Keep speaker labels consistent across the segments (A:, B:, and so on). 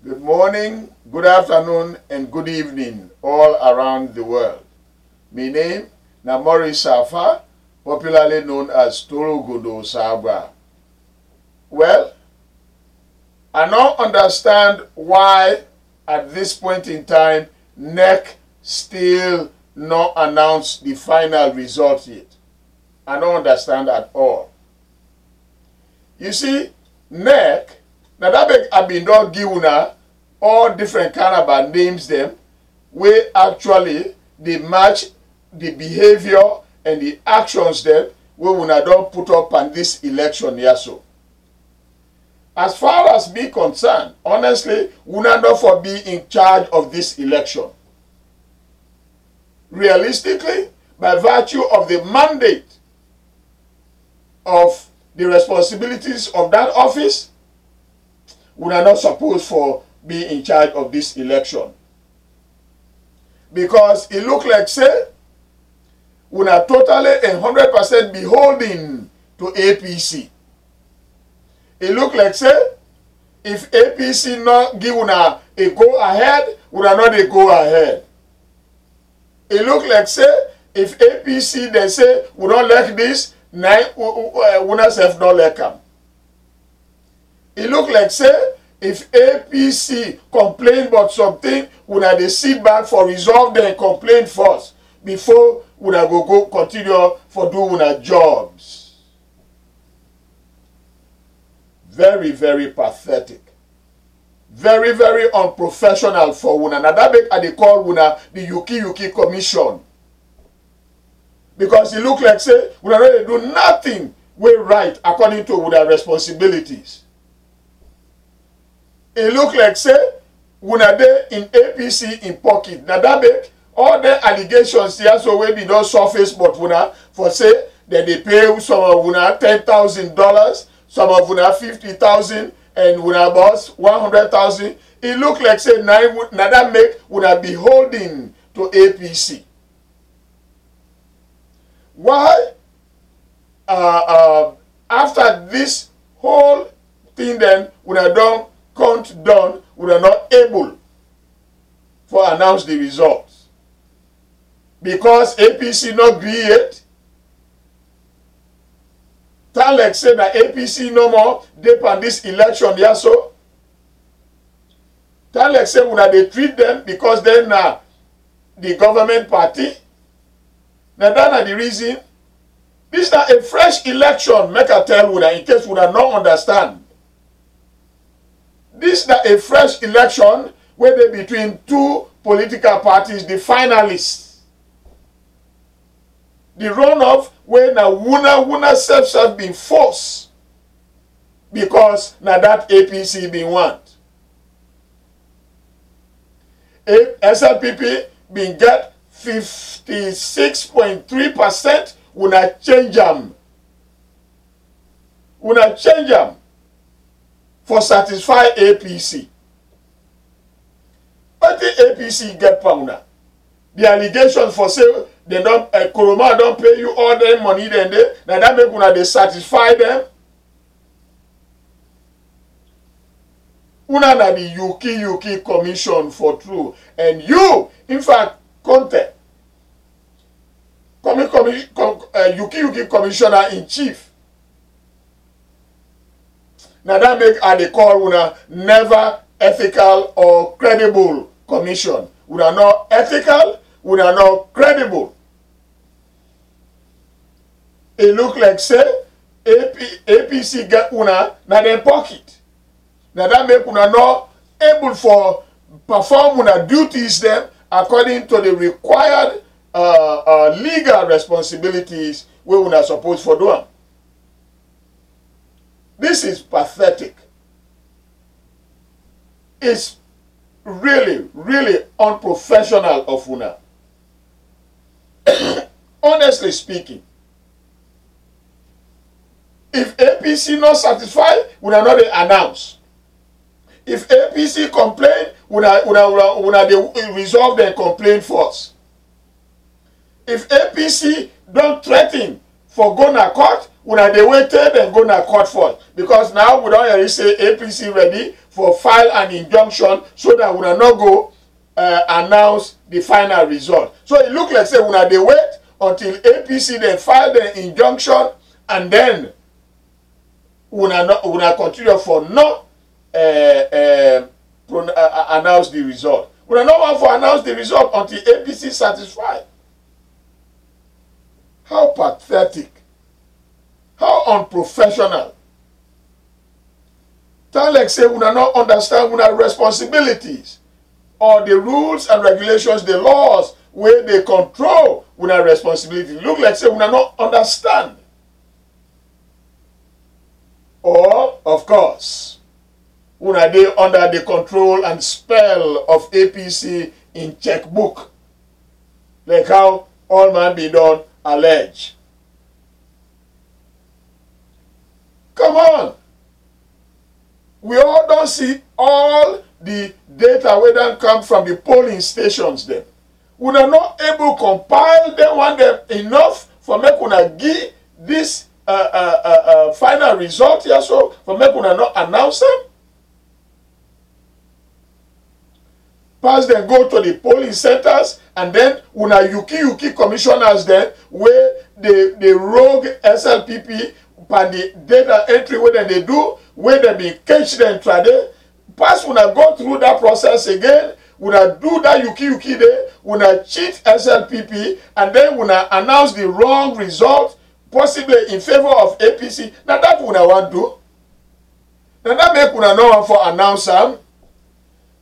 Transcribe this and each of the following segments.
A: Good morning, good afternoon, and good evening all around the world. My name is Maurice Safa, popularly known as Toro Godo Sabra. Well, I now understand why at this point in time NEC still not announced the final result yet. I don't understand at all. You see, NEC, now that I've been done give una all different kind of names them, where actually they match the behavior and the actions them where una don't put up on this election here so. As far as me concerned, honestly, una not for be in charge of this election. Realistically, by virtue of the mandate of the responsibilities of that office, we are not supposed for be in charge of this election. Because it look like say, we are totally and 100% beholden to APC. It look like say, if APC not give una a go ahead, we are not a go ahead. It look like say, if APC they say, we don't like this, we not self don't like them. It look like say, if APC complain about something, we have to sit back for resolve their complaint first before we have go continue for doing our jobs. Very, very pathetic. Very, very unprofessional for una. Now that make they call una the Yuki Commission. Because it look like say we are ready to do nothing way right according to their responsibilities. It look like say una dey in APC in pocket. Now that make all the allegations here so we be not surface but una for say that they pay some of una $10,000, some of una 50,000, and una boss 100,000. It look like say now that make una beholden to APC. Why? After this whole thing, then una don't count done, we are not able to announce the results because APC not agree yet. Talek said that APC no more depend this election yeah so. Talek said when they treat them because they're now the government party. Now that's the reason. This is not a fresh election. Make a tell you that in case we do not understand. This is not a fresh election where they between two political parties, the finalists. The runoff where now Wuna self been forced because now that APC been want. SLPP been get 56.3%. Una change them. Una change them for satisfy APC. But the APC get pauna. The allegation for say they don't Kuruma don't pay you all their money then they now that make una they satisfy them. Una na the Yuki Commission for true. And you, in fact, Conte, Yuki Commissioner in Chief. Now that make they call una never ethical or credible commission. We are not ethical, we are not credible. It look like say APC get una na their pocket. Now that make una not able for perform una duties them according to the required legal responsibilities we are not supposed for doing. This is pathetic. It's really, really unprofessional of una. Honestly speaking, if APC not satisfied, we are not announce. If APC complain, we are resolve their complaint first. If APC don't threaten for go to court, una dey waited and go to court first. Because now we don't already say APC ready for file an injunction so that una no go announce the final result. So it look like say una dey wait until APC then file the injunction and then una continue for no announce the result. Una no want for announce the result until APC satisfied. How pathetic. How unprofessional. Tell like say una not understand una responsibilities or the rules and regulations, the laws where they control una responsibility. Look like say una not understand. Or, of course, una dey under the control and spell of APC in checkbook. Like how all man be done allege. Come on. We all don't see all the data where don't come from the polling stations then. We are not able to compile them one them enough for make una give this final result here so for make una not announce them. Pass them go to the polling centers and then una yuki commissioners then where the rogue SLPP and the data entry where they do where they be catch them trade. Pass una go through that process again. Una do that yuki there. Una cheat SLPP and then una announce the wrong result, possibly in favor of APC. Now that una want do. Now that make una no want for announce them.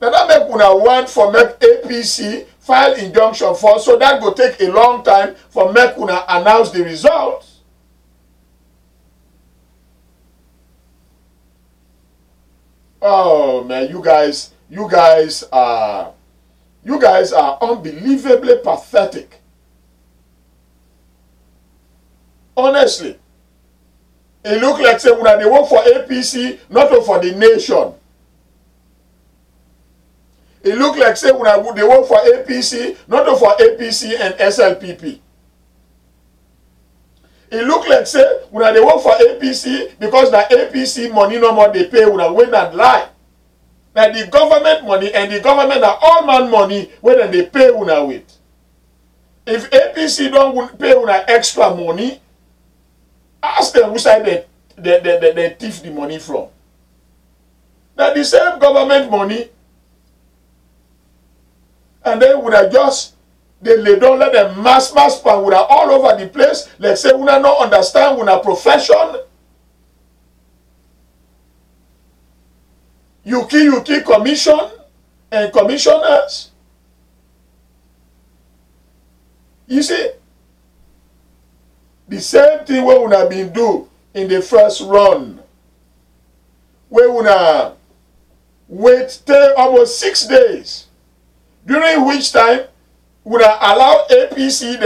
A: Now that make una want for make APC file injunction for, so that go take a long time for make una announce the results. Oh man, you guys are unbelievably pathetic. Honestly, it look like say when they work for APC, not for the nation. It look like say when they work for APC, not for APC and SLPP. It look like say when they work for APC because the APC money no more they pay when win and lie. Now the government money and the government are all man money when they pay una with. If APC don't pay una extra money, ask them which side they thief the money from. Now the same government money, and then when I just they don't let them mass pan with all over the place. Let's say we not understand we profession. Yuki commission and commissioners. You see, the same thing we have been do in the first run. We will wait till almost 6 days, during which time would allow APC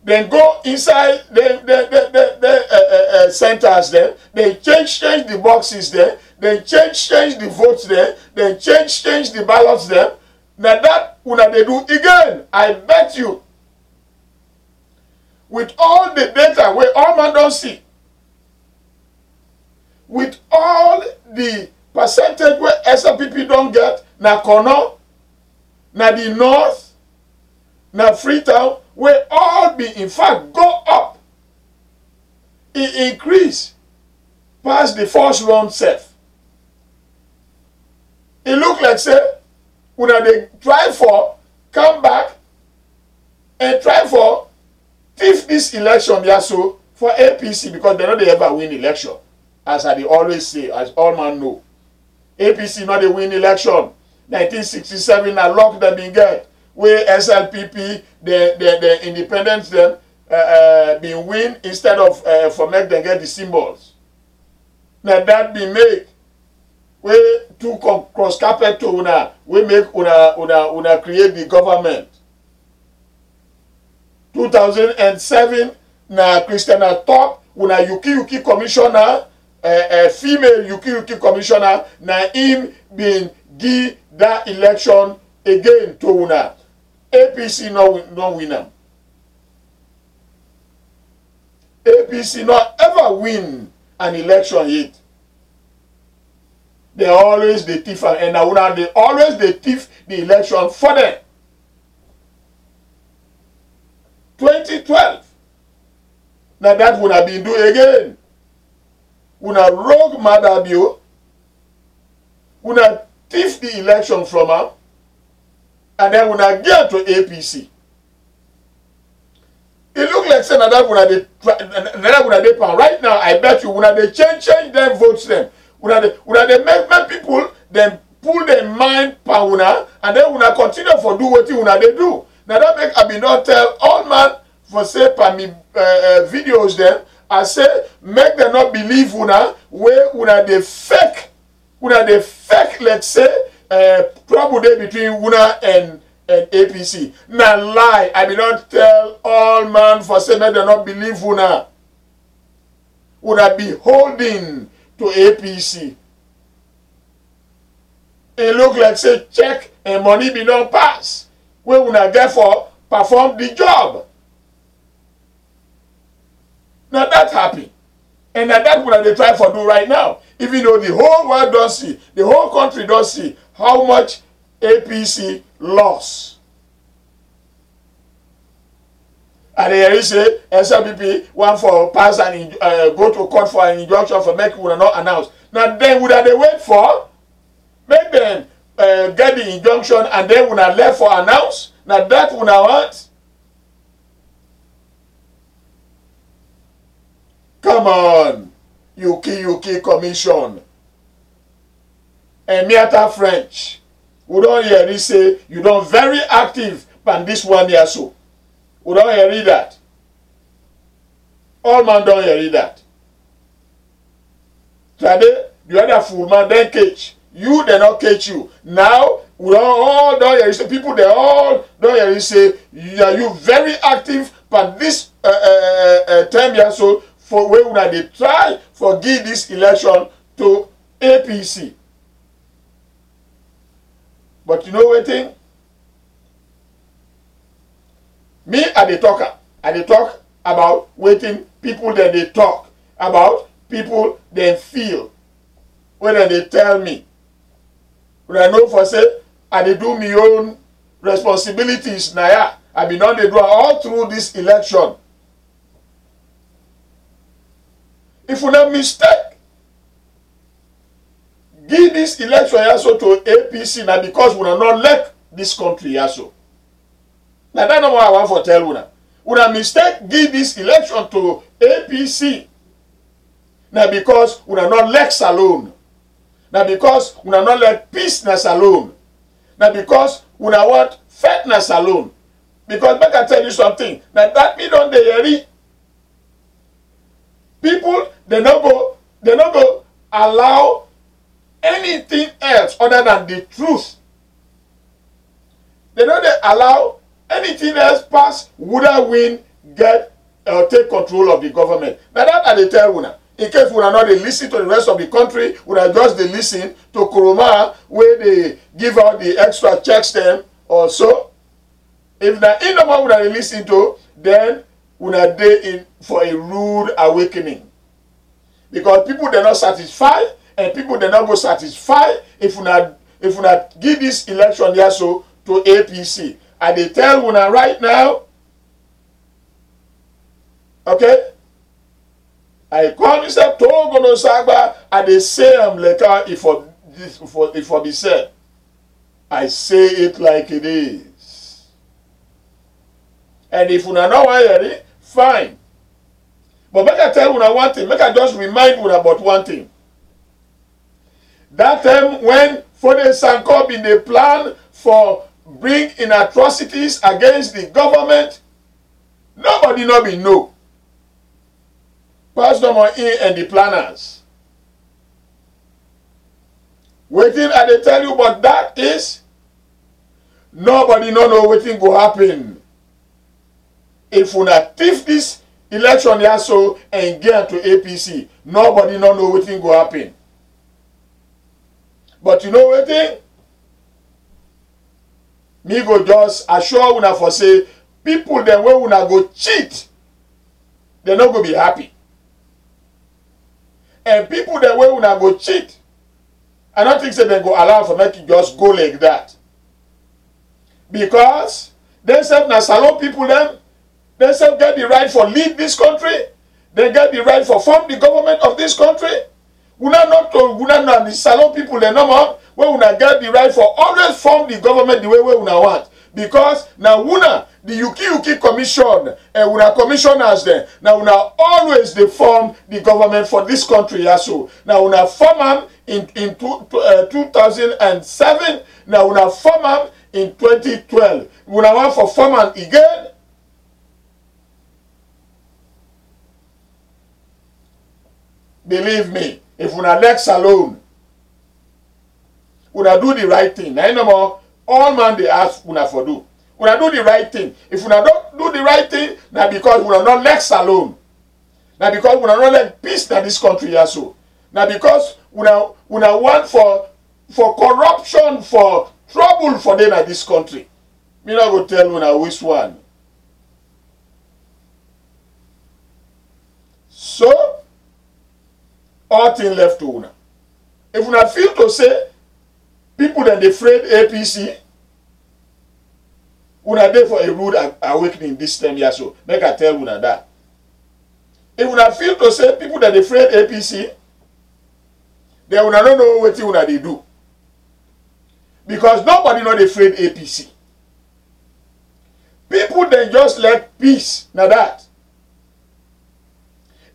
A: then go inside the centers there, then change the boxes there, then change the votes there, then change the ballots there. Now that they do again, I bet you, with all the data where all man don't see, with all the percentage where SLPP don't get, na Kono, na the North, now Freetown, will all be in fact go up. It increase past the first round self. It look like say when they try for come back and try for thief this election yeah, so for APC because they know they ever win election. As I always say, as all man know. APC not they win election. 1967 na lock them in get. Where SLPP, the independents them been win instead of for make them get the symbols. Now that be make we two cross carpet to una we make una create the government. 2007 na Christiana Top una Yuki commissioner female Yuki commissioner na him been give that election again to una. APC no win them. APC not ever win an election yet. They always the thief, and now they always the thief the election for them. 2012. Now that would have been do again. Una rogue Madabio, una thief the election from her, and then una get to APC. It look like saying that una they right now. I bet you una they change them votes them. Una they make people then pull their mind pa una, and then una continue for do what una they do. Now that make I be not tell all man for say pa me videos them. I say make them not believe una where una they fake let's say trouble day between una and APC. Now lie. I will not tell all man for say make them not believe una. Una be holding to APC. It look like say check and money be not pass. Where una therefore perform the job. Now that happy. And that what they try for do right now. Even though the whole world don't see, the whole country don't see how much APC lost. And they say SLPP want for pass and go to court for an injunction for make would not announce. Now then would they wait for? Make them get the injunction and then would not left for announce. Now that would not want. Come on, UK Commission. And Miata French. We don't hear this say you don't very active pan this 1 year so. We don't hear that. All man don't hear that. Today, the other fool man then catch. You they not catch you. Now we don't hear say people they all don't hear say you very active pan this 10 years so. For where would they try for give this election to APC. But you know what thing? Me I the talker. I the talk about waiting people that they talk about people they feel. Whether they tell me. When I know for say I they do my own responsibilities now. Yeah, I been on the do all through this election. If we not mistake, give this election also to APC now because we are not let this country also. Now that's not what I want for tell una. We not mistake give this election to APC. Now because we are not let alone. Now because we are not let peace alone. Now because we not want fairness alone. Because make I tell you something. Now that me don't they people they not go allow anything else other than the truth. They don't allow anything else pass woulda win get or take control of the government. Now that I they tell una. In case we are not they listen to the rest of the country, we are just they listen to Kuruma where they give out the extra checks them also. If that in the one we are listen to, then we are there in for a rude awakening. Because people they're not satisfied and people they're not go satisfy if we not give this election here so to APC. And they tell una right now, okay? I call myself Togo no Sagba and they say I'm like if for be said. I say it like it is. And if una not want it, fine. But make I tell una one thing, make I just remind una about one thing. That time when Fode Sanko been the plan for bring in atrocities against the government, nobody no be know. Pastor Moin and the planners. Waiting I they tell you what that is, nobody no know what thing go happen. If una thief this election here so and get to APC, nobody no know what thing go happen. But you know what thing? Me go just assure una for say people then when una go cheat, they not go be happy. And people that way una go cheat, I don't think say they go allow for make it just go like that. Because they say na Salone people them, they say get the right for lead this country. They get the right for form the government of this country. Una not to una na the Salone people they no more. Where una get the right for always form the government the way una want. Because now una the Yuki commission and una commissioners there. Now una always they form the government for this country also. Now una form them in 2007. Now una form them in 2012. Una want for form them again. Believe me, if una let Salone, una do the right thing. Now no more. All man they ask una for do. Una do the right thing. If una don't do the right thing, now because una not let Salone. Now because una not let peace in this country also. Now because una want for corruption, for trouble for them in this country. Me not go tell una which one. So all thing left to una. If una feel to say people that they afraid APC, una there for a rude awakening this time here, so make I tell una that. If una feel to say people that they afraid APC, then una don't know what una they do. Because nobody know they afraid APC. People then just like peace, now that.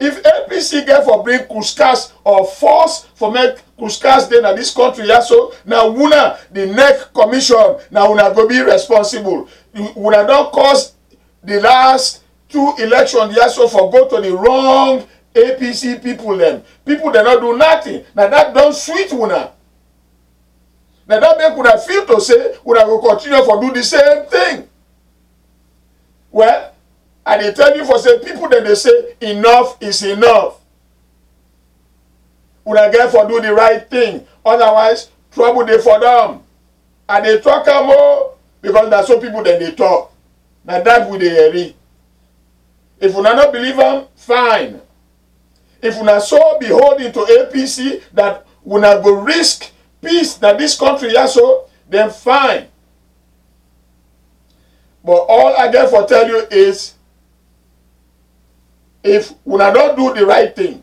A: If APC get for bring Kuskas or force for make Kuskas then in this country also, now una the next commission, now una go be responsible. Una don't cause the last 2 elections also for go to the wrong APC people them. People they not do nothing. Now that don't sweet una. Now that make una feel to say una go continue for do the same thing. Well, and they tell you for say people that they say enough is enough. Una get for do the right thing. Otherwise, trouble they for them. And they talk more because that's what people then they talk. Now that we they hear. If una not believe them, fine. If una so beholden to APC that una go risk peace that this country also, then fine. But all I get for tell you is, if una don't do the right thing,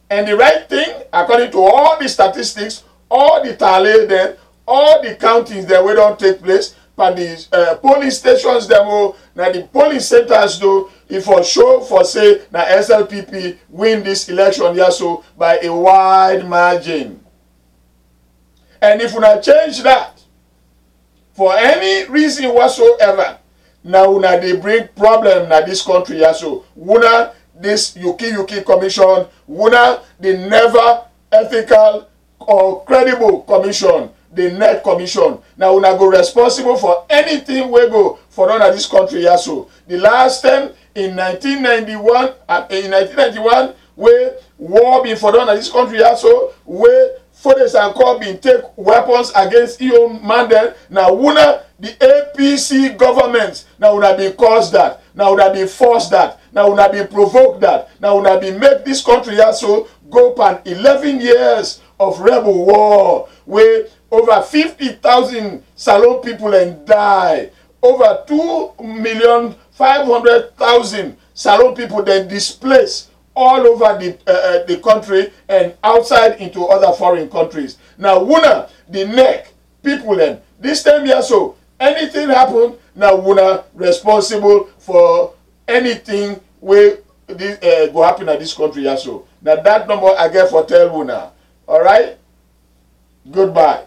A: and the right thing, according to all the statistics, all the tally then, all the countings that we don't take place, and the polling stations demo, now the polling centers do, if for sure for say, now SLPP win this election yeah, so by a wide margin. And if una change that, for any reason whatsoever, now una they bring problem na this country also. Una this Yuki commission, una the never ethical or credible commission, the net commission. Now una go responsible for anything we go for done at this country also. The last time in 1991, where war been for done at this country also, where Fodes and Co been take weapons against EU Mandel. Now una the APC government now would have been caused that. Now would have been forced that. Now would have been provoked that. Now would have been make this country also go pan 11 years of rebel war where over 50,000 Salone people and die. Over 2,500,000 Salone people then displaced all over the country and outside into other foreign countries. Now una the neck people and this time here so anything happen, now una responsible for anything where this go happen at this country also. Now that number I get for tell una. All right? Goodbye.